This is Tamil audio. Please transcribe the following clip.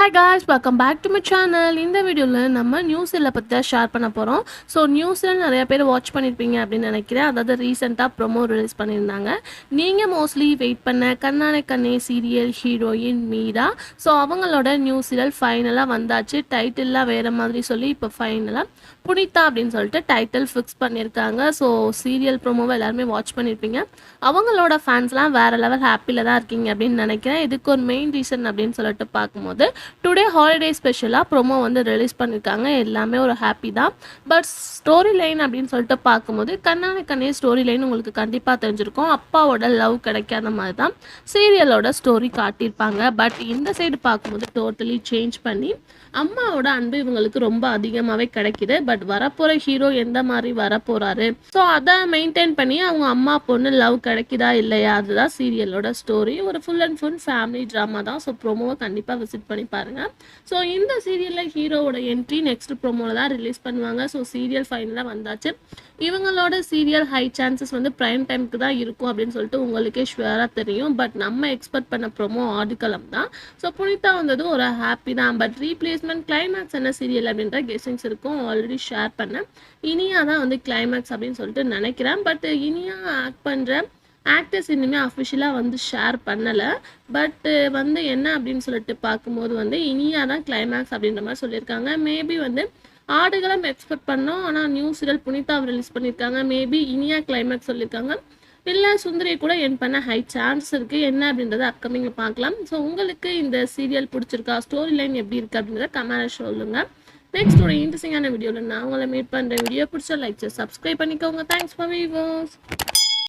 Hi guys, welcome back to my channel. இந்த வீடியோவில் நம்ம நியூஸில் பற்றி தான் ஷேர் பண்ண போகிறோம். ஸோ நியூஸில் நிறைய பேர் வாட்ச் பண்ணியிருப்பீங்க அப்படின்னு நினைக்கிறேன். அதாவது ரீசெண்டாக ப்ரொமோ ரிலீஸ் பண்ணியிருந்தாங்க. நீங்கள் மோஸ்ட்லி வெயிட் பண்ண கண்ணான கண்ணே சீரியல் ஹீரோயின் மீரா. ஸோ அவங்களோட நியூ சீரியல் ஃபைனலாக வந்தாச்சு. டைட்டில்லாம் வேறு மாதிரி சொல்லி இப்போ ஃபைனலாக புனிதா அப்படின்னு சொல்லிட்டு டைட்டில் ஃபிக்ஸ் பண்ணியிருக்காங்க. ஸோ சீரியல் ப்ரொமோவை எல்லாருமே வாட்ச் பண்ணியிருப்பீங்க. அவங்களோட ஃபேன்ஸ்லாம் வேறு லெவல் ஹாப்பியில் தான் இருக்கீங்க அப்படின்னு நினைக்கிறேன். இதுக்கு ஒரு மெயின் ரீசன் அப்படின்னு சொல்லிட்டு பார்க்கும்போது டுடே ஹாலிடே ஸ்பெஷலாக ப்ரோமோ வந்து ரிலீஸ் பண்ணியிருக்காங்க. எல்லாமே ஒரு ஹாப்பி தான். பட் ஸ்டோரி லைன் அப்படின்னு சொல்லிட்டு பார்க்கும்போது கண்ணான கண்ணே ஸ்டோரி லைன் உங்களுக்கு கண்டிப்பாக தெரிஞ்சிருக்கும். அப்பாவோட லவ் கிடைக்காத மாதிரி தான் சீரியலோட ஸ்டோரி காட்டியிருப்பாங்க. பட் இந்த சைடு பார்க்கும்போது டோட்டலி சேஞ்ச் பண்ணி அம்மாவோட அன்பு இவங்களுக்கு ரொம்ப அதிகமாகவே கிடைக்கிது. பட் வரப்போகிற ஹீரோ எந்த மாதிரி வரப்போகிறாரு, ஸோ அதை மெயின்டைன் பண்ணி அவங்க அம்மா பொண்ணு லவ் கிடைக்குதா இல்லையா, அதுதான் சீரியலோட ஸ்டோரி. ஒரு full and full family drama தான். ஸோ ப்ரோமோவை கண்டிப்பாக விசிட் பண்ணி பாருங்கள். ஸோ இந்த சீரியலில் ஹீரோவோட என்ட்ரி நெக்ஸ்ட் ப்ரோமோவில் தான் ரிலீஸ் பண்ணுவாங்க. ஸோ சீரியல் ஃபைனலாக வந்தாச்சு. இவங்களோட சீரியல் ஹை சான்சஸ் வந்து ப்ரைம் டைமுக்கு தான் இருக்கும் அப்படின்னு சொல்லிட்டு உங்களுக்கே ஷுவராக தெரியும். பட் நம்ம எக்ஸ்பெக்ட் பண்ண ப்ரோமோ ஆடிக்கலம் தான். ஸோ புனிதா வந்தது ஒரு ஹாப்பி தான். பட் ரீப்ளேஸ்மெண்ட் கிளைமேக்ஸ் என்ன சீரியல் அப்படின்ற கெஸ்டிங்ஸ் இருக்கும். ஆல்ரெடி ஷேர் பண்ணேன். இனியா தான் வந்து கிளைமேக்ஸ் அப்படின்னு சொல்லிட்டு நினைக்கிறேன். பட் இனியா ஆக்ட் பண்ணுற ஆக்டர்ஸ் இன்னுமே அஃபிஷியலாக வந்து ஷேர் பண்ணலை. பட் வந்து என்ன அப்படின்னு சொல்லிட்டு பார்க்கும்போது வந்து இனியா தான் கிளைமேக்ஸ் அப்படின்ற மாதிரி சொல்லியிருக்காங்க. மேபி வந்து ஆடுகளும் எக்ஸ்பெக்ட் பண்ணோம். ஆனால் நியூ சீரியல் புனிதா ரிலீஸ் பண்ணியிருக்காங்க. மேபி இனியா கிளைமேக்ஸ் சொல்லியிருக்காங்க. இல்லை சுந்தரியை கூட என் பண்ண ஹை சான்ஸ் இருக்குது. என்ன அப்படின்றத அப்கமிங்கில் பார்க்கலாம். ஸோ உங்களுக்கு இந்த சீரியல் பிடிச்சிருக்கா, ஸ்டோரி லைன் எப்படி இருக்குது அப்படின்றத கமெண்ட் சொல்லுங்கள். நெக்ஸ்ட் ஒரு இன்ட்ரெஸ்டிங்கான வீடியோவில் நான் உங்களை மீட் பண்ணுற வீடியோ பிடிச்சா லைக் சப்ஸ்கிரைப் பண்ணிக்கோங்க. Thanks for viewers.